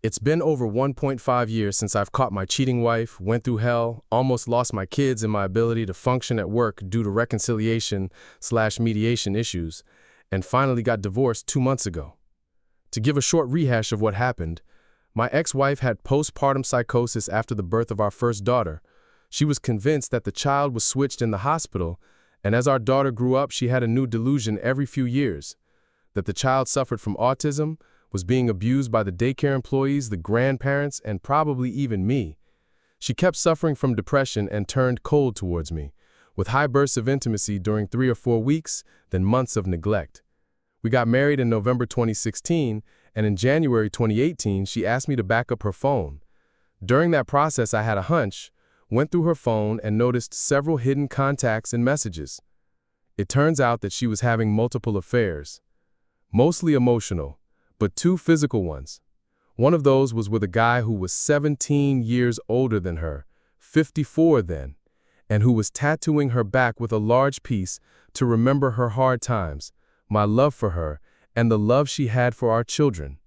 It's been over 1.5 years since I've caught my cheating wife, went through hell, almost lost my kids and my ability to function at work due to reconciliation/mediation issues, and finally got divorced 2 months ago. To give a short rehash of what happened, my ex-wife had postpartum psychosis after the birth of our first daughter. She was convinced that the child was switched in the hospital, and as our daughter grew up, she had a new delusion every few years, that the child suffered from autism, was being abused by the daycare employees, the grandparents, and probably even me. She kept suffering from depression and turned cold towards me, with high bursts of intimacy during 3 or 4 weeks, then months of neglect. We got married in November 2016, and in January 2018, she asked me to back up her phone. During that process, I had a hunch, went through her phone, and noticed several hidden contacts and messages. It turns out that she was having multiple affairs, mostly emotional, but 2 physical ones. One of those was with a guy who was 17 years older than her, 54 then, and who was tattooing her back with a large piece to remember her hard times, my love for her, and the love she had for our children.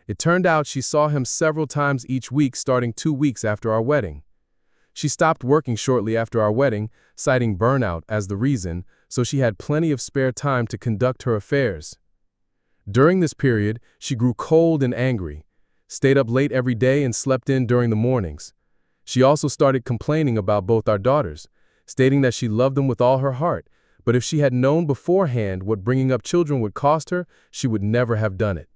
It turned out she saw him several times each week starting 2 weeks after our wedding. She stopped working shortly after our wedding, citing burnout as the reason, so she had plenty of spare time to conduct her affairs. During this period, she grew cold and angry, stayed up late every day and slept in during the mornings. She also started complaining about both our daughters, stating that she loved them with all her heart, but if she had known beforehand what bringing up children would cost her, she would never have done it.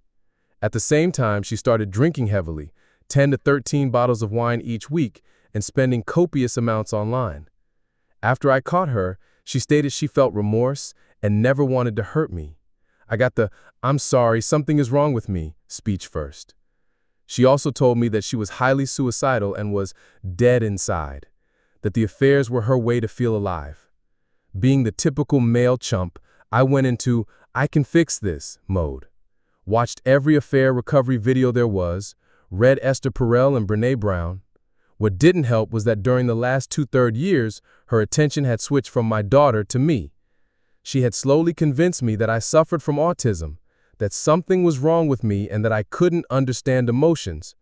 At the same time, she started drinking heavily, 10 to 13 bottles of wine each week, and spending copious amounts online. After I caught her, she stated she felt remorse and never wanted to hurt me. I got the "I'm sorry, something is wrong with me" speech first. She also told me that she was highly suicidal and was dead inside, that the affairs were her way to feel alive. Being the typical male chump, I went into "I can fix this" mode. Watched every affair recovery video there was, read Esther Perel and Brené Brown. What didn't help was that during the last 2/3 years, her attention had switched from my daughter to me. She had slowly convinced me that I suffered from autism, that something was wrong with me and that I couldn't understand emotions.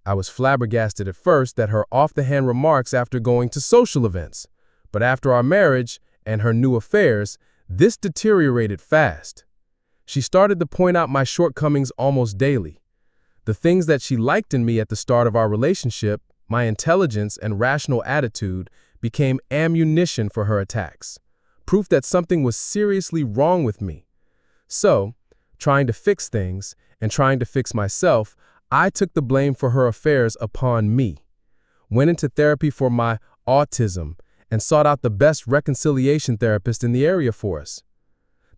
I was flabbergasted at first at her off-the-hand remarks after going to social events, but after our marriage and her new affairs, this deteriorated fast. She started to point out my shortcomings almost daily. The things that she liked in me at the start of our relationship, my intelligence and rational attitude, became ammunition for her attacks. Proof that something was seriously wrong with me. So, trying to fix things and trying to fix myself, I took the blame for her affairs upon me. Went into therapy for my autism and sought out the best reconciliation therapist in the area for us.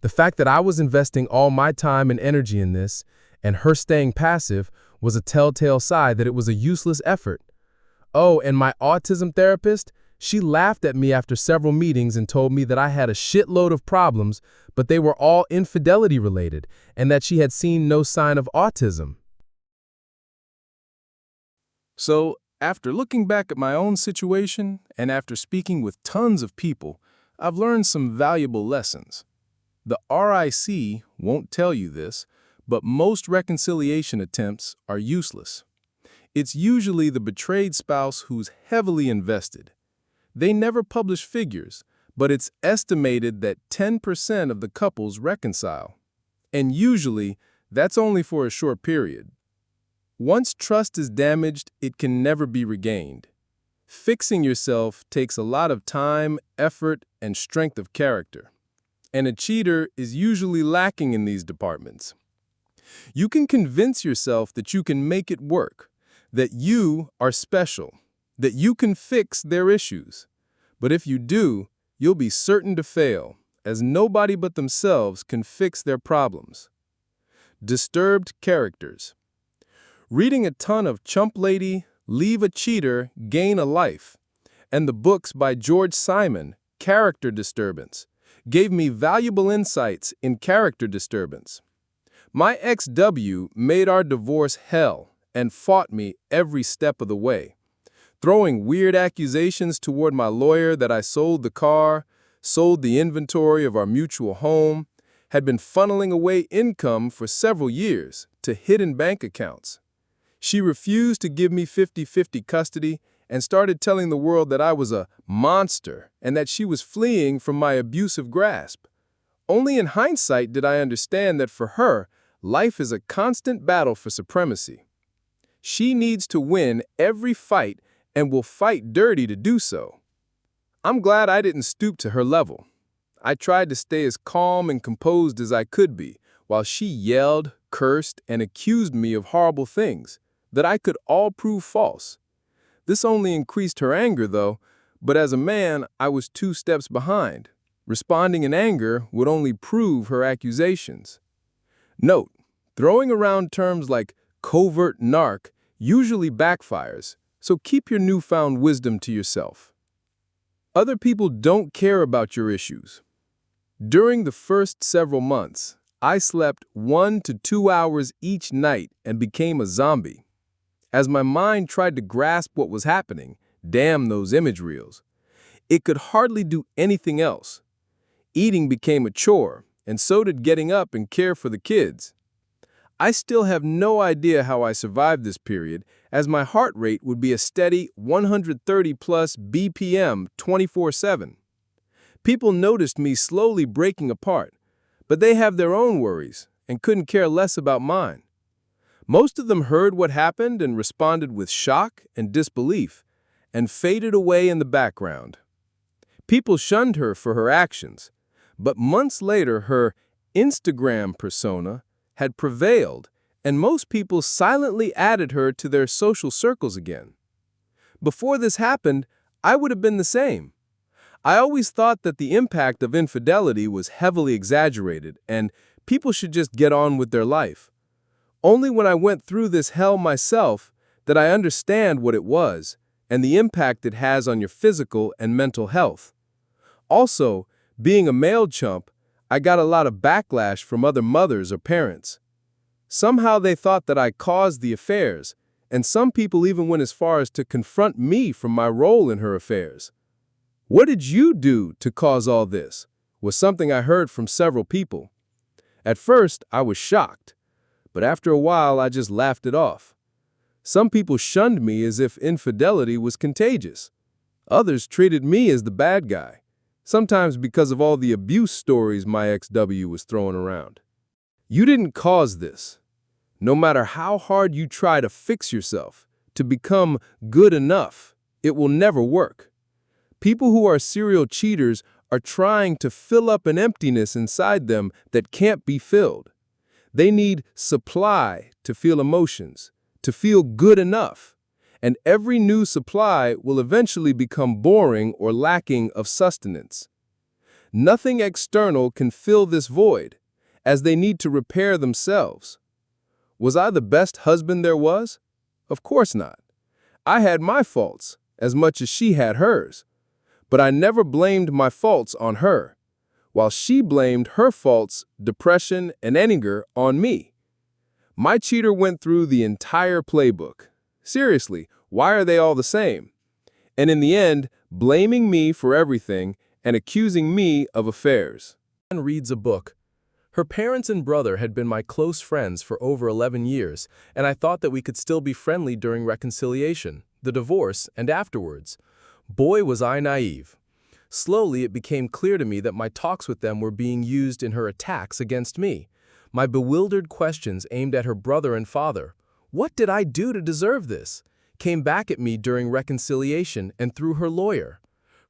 The fact that I was investing all my time and energy in this and her staying passive was a telltale sign that it was a useless effort. Oh, and my autism therapist? She laughed at me after several meetings and told me that I had a shitload of problems, but they were all infidelity related, and that she had seen no sign of autism. So, after looking back at my own situation, and after speaking with tons of people, I've learned some valuable lessons. The RIC won't tell you this, but most reconciliation attempts are useless. It's usually the betrayed spouse who's heavily invested. They never publish figures, but it's estimated that 10% of the couples reconcile. And usually, that's only for a short period. Once trust is damaged, it can never be regained. Fixing yourself takes a lot of time, effort, and strength of character. And a cheater is usually lacking in these departments. You can convince yourself that you can make it work, that you are special, that you can fix their issues. But if you do, you'll be certain to fail, as nobody but themselves can fix their problems. Disturbed characters. Reading a ton of Chump Lady, Leave a Cheater, Gain a Life, and the books by George Simon, Character Disturbance, gave me valuable insights in character disturbance. My ex-W made our divorce hell and fought me every step of the way, throwing weird accusations toward my lawyer that I sold the car, sold the inventory of our mutual home, had been funneling away income for several years to hidden bank accounts. She refused to give me 50-50 custody and started telling the world that I was a monster and that she was fleeing from my abusive grasp. Only in hindsight did I understand that for her, life is a constant battle for supremacy. She needs to win every fight and will fight dirty to do so. I'm glad I didn't stoop to her level. I tried to stay as calm and composed as I could be, while she yelled, cursed, and accused me of horrible things that I could all prove false. This only increased her anger, though, but as a man, I was 2 steps behind. Responding in anger would only prove her accusations. Note, throwing around terms like covert narc usually backfires, so keep your newfound wisdom to yourself. Other people don't care about your issues. During the first several months, I slept 1 to 2 hours each night and became a zombie. As my mind tried to grasp what was happening, damn those image reels, it could hardly do anything else. Eating became a chore, and so did getting up and care for the kids. I still have no idea how I survived this period, as my heart rate would be a steady 130 plus BPM 24/7. People noticed me slowly breaking apart, but they have their own worries and couldn't care less about mine. Most of them heard what happened and responded with shock and disbelief, and faded away in the background. People shunned her for her actions, but months later her Instagram persona had prevailed, and most people silently added her to their social circles again. Before this happened, I would have been the same. I always thought that the impact of infidelity was heavily exaggerated, and people should just get on with their life. Only when I went through this hell myself did I understand what it was and the impact it has on your physical and mental health. Also, being a male chump, I got a lot of backlash from other mothers or parents. Somehow they thought that I caused the affairs, and some people even went as far as to confront me for my role in her affairs. "What did you do to cause all this?" was something I heard from several people. At first, I was shocked, but after a while I just laughed it off. Some people shunned me as if infidelity was contagious. Others treated me as the bad guy, sometimes because of all the abuse stories my ex-W was throwing around. You didn't cause this. No matter how hard you try to fix yourself, to become good enough, it will never work. People who are serial cheaters are trying to fill up an emptiness inside them that can't be filled. They need supply to feel emotions, to feel good enough, and every new supply will eventually become boring or lacking of sustenance. Nothing external can fill this void, as they need to repair themselves. Was I the best husband there was? Of course not. I had my faults, as much as she had hers, but I never blamed my faults on her, while she blamed her faults, depression, and anger on me. My cheater went through the entire playbook. Seriously, why are they all the same? And in the end, blaming me for everything and accusing me of affairs. Anne reads a book. Her parents and brother had been my close friends for over 11 years, and I thought that we could still be friendly during reconciliation, the divorce, and afterwards. Boy, was I naive. Slowly, it became clear to me that my talks with them were being used in her attacks against me. My bewildered questions aimed at her brother and father, "What did I do to deserve this?" came back at me during reconciliation and through her lawyer.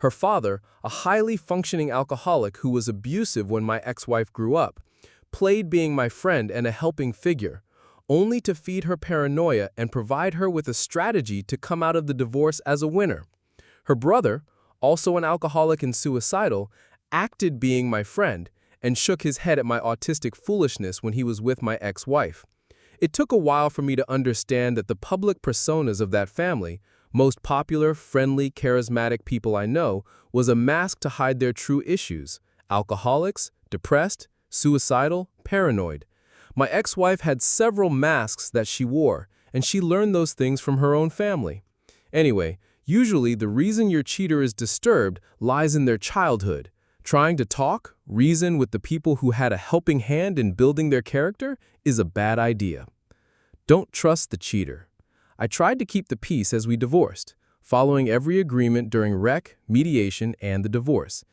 Her father, a highly functioning alcoholic who was abusive when my ex-wife grew up, played being my friend and a helping figure, only to feed her paranoia and provide her with a strategy to come out of the divorce as a winner. Her brother, also an alcoholic and suicidal, acted being my friend and shook his head at my autistic foolishness when he was with my ex-wife. It took a while for me to understand that the public personas of that family, most popular, friendly, charismatic people I know, was a mask to hide their true issues: alcoholics, depressed, suicidal, paranoid. My ex-wife had several masks that she wore, and she learned those things from her own family. Anyway, usually the reason your cheater is disturbed lies in their childhood. Trying to talk, reason with the people who had a helping hand in building their character is a bad idea. Don't trust the cheater. I tried to keep the peace as we divorced, following every agreement during mediation, and the divorce.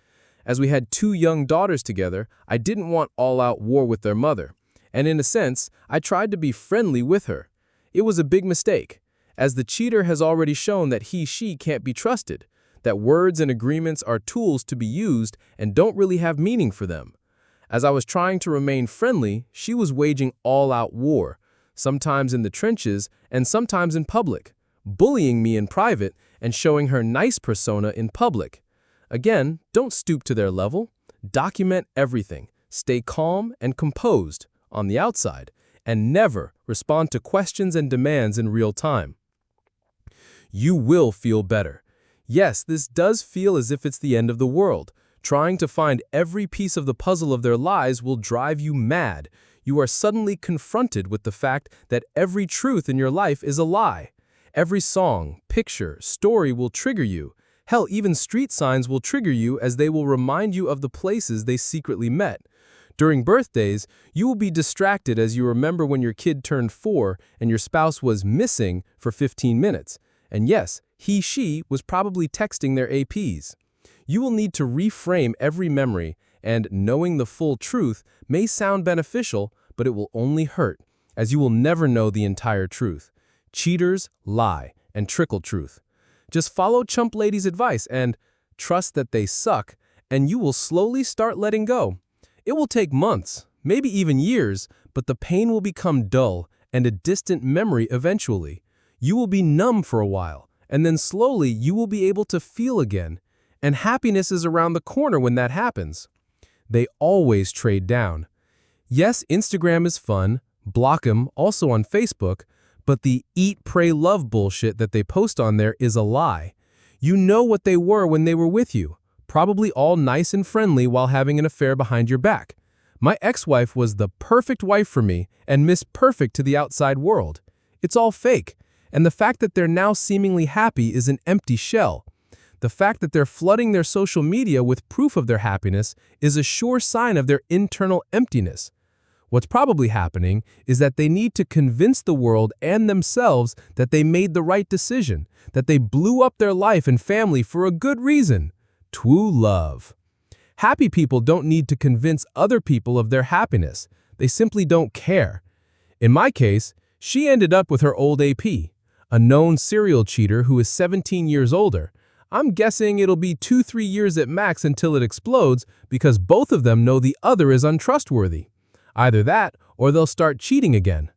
As we had 2 young daughters together, I didn't want all-out war with their mother, and in a sense, I tried to be friendly with her. It was a big mistake, as the cheater has already shown that she can't be trusted, that words and agreements are tools to be used and don't really have meaning for them. As I was trying to remain friendly, she was waging all-out war, sometimes in the trenches and sometimes in public, bullying me in private and showing her nice persona in public. Again, don't stoop to their level. Document everything. Stay calm and composed on the outside, and never respond to questions and demands in real time. You will feel better. Yes, this does feel as if it's the end of the world. Trying to find every piece of the puzzle of their lives will drive you mad. You are suddenly confronted with the fact that every truth in your life is a lie. Every song, picture, story will trigger you. Hell, even street signs will trigger you, as they will remind you of the places they secretly met. During birthdays, you will be distracted as you remember when your kid turned 4 and your spouse was missing for 15 minutes. And yes, she was probably texting their APs. You will need to reframe every memory, and knowing the full truth may sound beneficial, but it will only hurt, as you will never know the entire truth. Cheaters lie and trickle truth. Just follow Chump Lady's advice and trust that they suck, and you will slowly start letting go. It will take months, maybe even years, but the pain will become dull and a distant memory eventually. You will be numb for a while, and then slowly you will be able to feel again. And happiness is around the corner when that happens. They always trade down. Yes, Instagram is fun, block them, also on Facebook, but the eat, pray, love bullshit that they post on there is a lie. You know what they were when they were with you, probably all nice and friendly while having an affair behind your back. My ex-wife was the perfect wife for me and Miss Perfect to the outside world. It's all fake, and the fact that they're now seemingly happy is an empty shell. The fact that they're flooding their social media with proof of their happiness is a sure sign of their internal emptiness. What's probably happening is that they need to convince the world and themselves that they made the right decision, that they blew up their life and family for a good reason. True love. Happy people don't need to convince other people of their happiness. They simply don't care. In my case, she ended up with her old AP, a known serial cheater who is 17 years older. I'm guessing it'll be 2-3 years at max until it explodes, because both of them know the other is untrustworthy. Either that, or they'll start cheating again.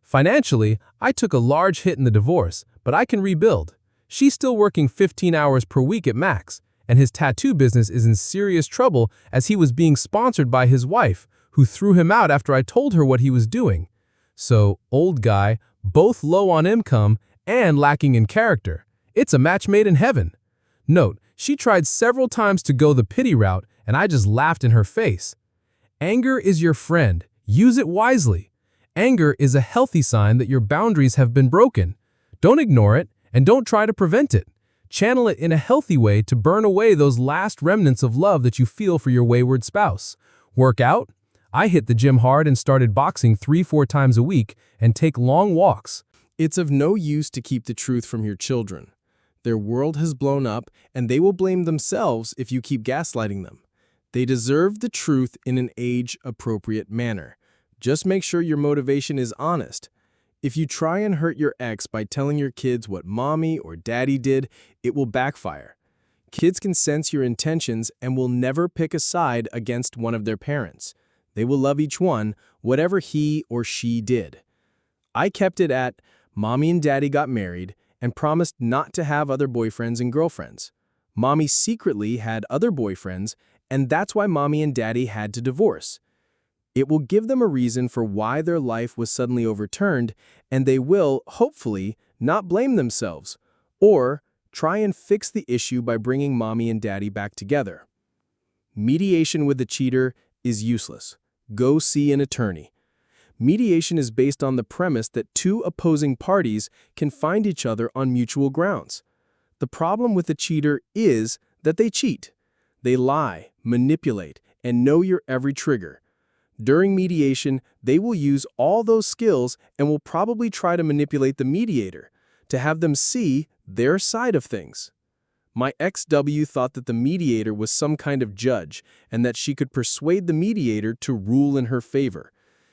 Financially, I took a large hit in the divorce, but I can rebuild. She's still working 15 hours per week at max, and his tattoo business is in serious trouble as he was being sponsored by his wife, who threw him out after I told her what he was doing. So, old guy, both low on income and lacking in character. It's a match made in heaven. Note, she tried several times to go the pity route, and I just laughed in her face. Anger is your friend. Use it wisely. Anger is a healthy sign that your boundaries have been broken. Don't ignore it, and don't try to prevent it. Channel it in a healthy way to burn away those last remnants of love that you feel for your wayward spouse. Work out? I hit the gym hard and started boxing 3-4 times a week and take long walks. It's of no use to keep the truth from your children. Their world has blown up, and they will blame themselves if you keep gaslighting them. They deserve the truth in an age-appropriate manner. Just make sure your motivation is honest. If you try and hurt your ex by telling your kids what mommy or daddy did, it will backfire. Kids can sense your intentions and will never pick a side against one of their parents. They will love each one, whatever he or she did. I kept it at, mommy and daddy got married and promised not to have other boyfriends and girlfriends. Mommy secretly had other boyfriends, and that's why mommy and daddy had to divorce. It will give them a reason for why their life was suddenly overturned, and they will, hopefully, not blame themselves, or try and fix the issue by bringing mommy and daddy back together. Mediation with the cheater is useless. Go see an attorney. Mediation is based on the premise that 2 opposing parties can find each other on mutual grounds. The problem with the cheater is that they cheat. They lie, manipulate, and know your every trigger. During mediation, they will use all those skills and will probably try to manipulate the mediator. to have them see their side of things. My ex-W thought that the mediator was some kind of judge and that she could persuade the mediator to rule in her favor.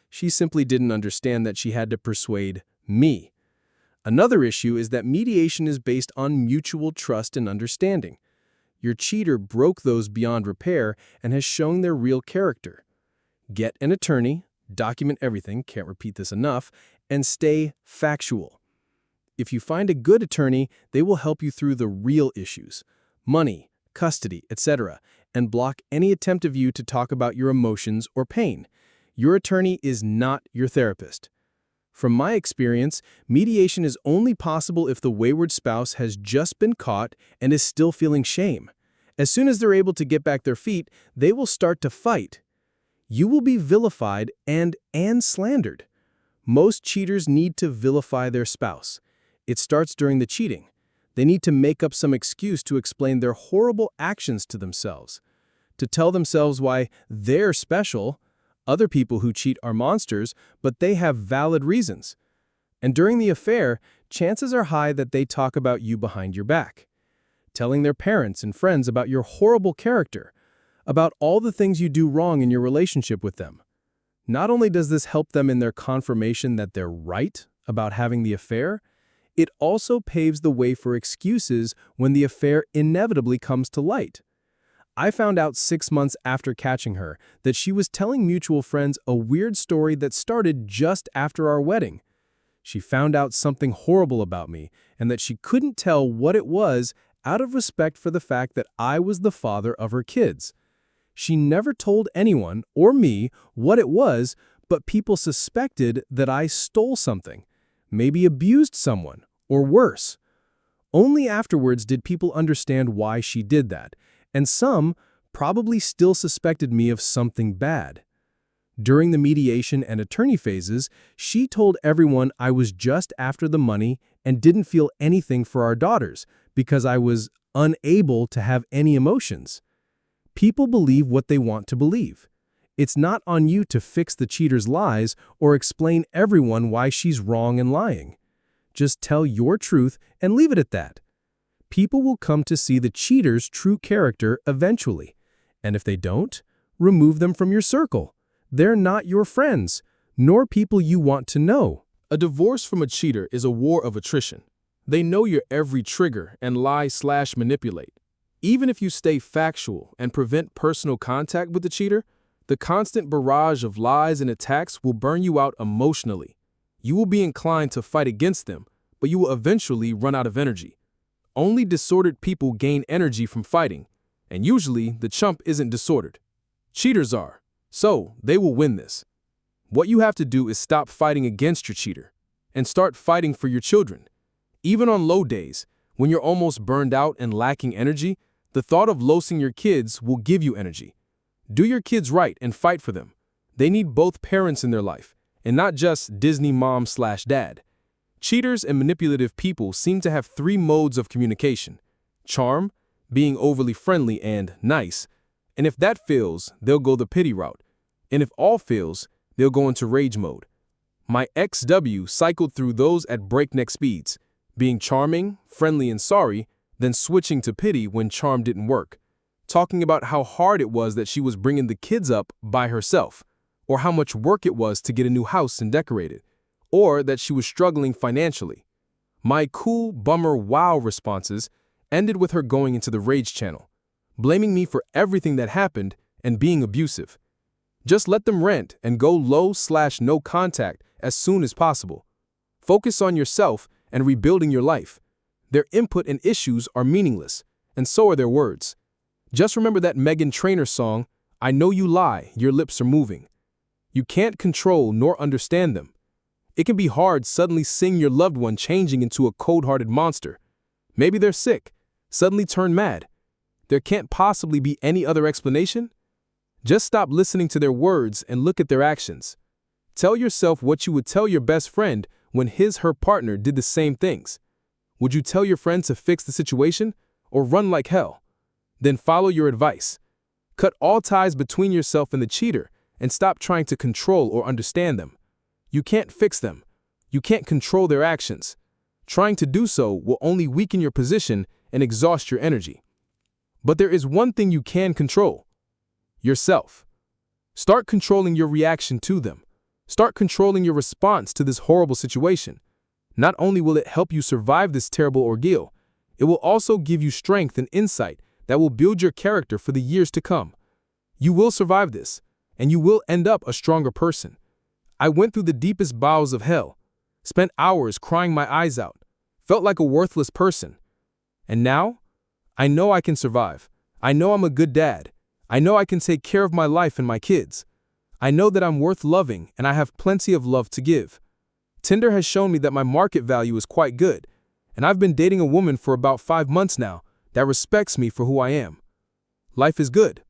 She simply didn't understand that she had to persuade me. Another issue is that mediation is based on mutual trust and understanding. Your cheater broke those beyond repair and has shown their real character. Get an attorney, document everything, can't repeat this enough, and stay factual. If you find a good attorney, they will help you through the real issues, money, custody, etc., and block any attempt of you to talk about your emotions or pain. Your attorney is not your therapist. From my experience, mediation is only possible if the wayward spouse has just been caught and is still feeling shame. As soon as they're able to get back their feet, they will start to fight. You will be vilified and slandered. Most cheaters need to vilify their spouse. It starts during the cheating. They need to make up some excuse to explain their horrible actions to themselves, to tell themselves why they're special. Other people who cheat are monsters, but they have valid reasons. And during the affair, chances are high that they talk about you behind your back, telling their parents and friends about your horrible character, about all the things you do wrong in your relationship with them. Not only does this help them in their confirmation that they're right about having the affair, it also paves the way for excuses when the affair inevitably comes to light. I found out 6 months after catching her that she was telling mutual friends a weird story that started just after our wedding. She found out something horrible about me and that she couldn't tell what it was out of respect for the fact that I was the father of her kids. She never told anyone or me what it was, but people suspected that I stole something, maybe abused someone, or worse. Only afterwards did people understand why she did that, and some probably still suspected me of something bad. During the mediation and attorney phases, she told everyone I was just after the money and didn't feel anything for our daughters because I was unable to have any emotions. People believe what they want to believe. It's not on you to fix the cheater's lies or explain everyone why she's wrong and lying. Just tell your truth and leave it at that. People will come to see the cheater's true character eventually, and if they don't, remove them from your circle. They're not your friends, nor people you want to know. A divorce from a cheater is a war of attrition. They know your every trigger and lie/manipulate. Even if you stay factual and prevent personal contact with the cheater, the constant barrage of lies and attacks will burn you out emotionally. You will be inclined to fight against them, but you will eventually run out of energy. Only disordered people gain energy from fighting, and usually the chump isn't disordered. Cheaters are, so they will win this. What you have to do is stop fighting against your cheater and start fighting for your children. Even on low days, when you're almost burned out and lacking energy, the thought of losing your kids will give you energy. Do your kids right and fight for them. They need both parents in their life, and not just Disney mom/dad. Cheaters and manipulative people seem to have 3 modes of communication: charm, being overly friendly, and nice. And if that fails, they'll go the pity route. And if all fails, they'll go into rage mode. My ex-W cycled through those at breakneck speeds, being charming, friendly, and sorry, then switching to pity when charm didn't work, talking about how hard it was that she was bringing the kids up by herself, or how much work it was to get a new house and decorate it, or that she was struggling financially. My cool, bummer, wow responses ended with her going into the rage channel, blaming me for everything that happened and being abusive. Just let them rant and go low/no contact as soon as possible. Focus on yourself and rebuilding your life. Their input and issues are meaningless, and so are their words. Just remember that Meghan Trainor song, "I know you lie, your lips are moving." You can't control nor understand them. It can be hard suddenly seeing your loved one changing into a cold-hearted monster. Maybe they're sick, suddenly turn mad. There can't possibly be any other explanation. Just stop listening to their words and look at their actions. Tell yourself what you would tell your best friend when his/her partner did the same things. Would you tell your friend to fix the situation or run like hell? Then follow your advice. Cut all ties between yourself and the cheater and stop trying to control or understand them. You can't fix them. You can't control their actions. Trying to do so will only weaken your position and exhaust your energy. But there is one thing you can control: yourself. Start controlling your reaction to them. Start controlling your response to this horrible situation. Not only will it help you survive this terrible ordeal, it will also give you strength and insight that will build your character for the years to come. You will survive this, and you will end up a stronger person. I went through the deepest bowels of hell, spent hours crying my eyes out, felt like a worthless person. And now, I know I can survive. I know I'm a good dad. I know I can take care of my life and my kids. I know that I'm worth loving and I have plenty of love to give. Tinder has shown me that my market value is quite good, and I've been dating a woman for about 5 months now that respects me for who I am. Life is good.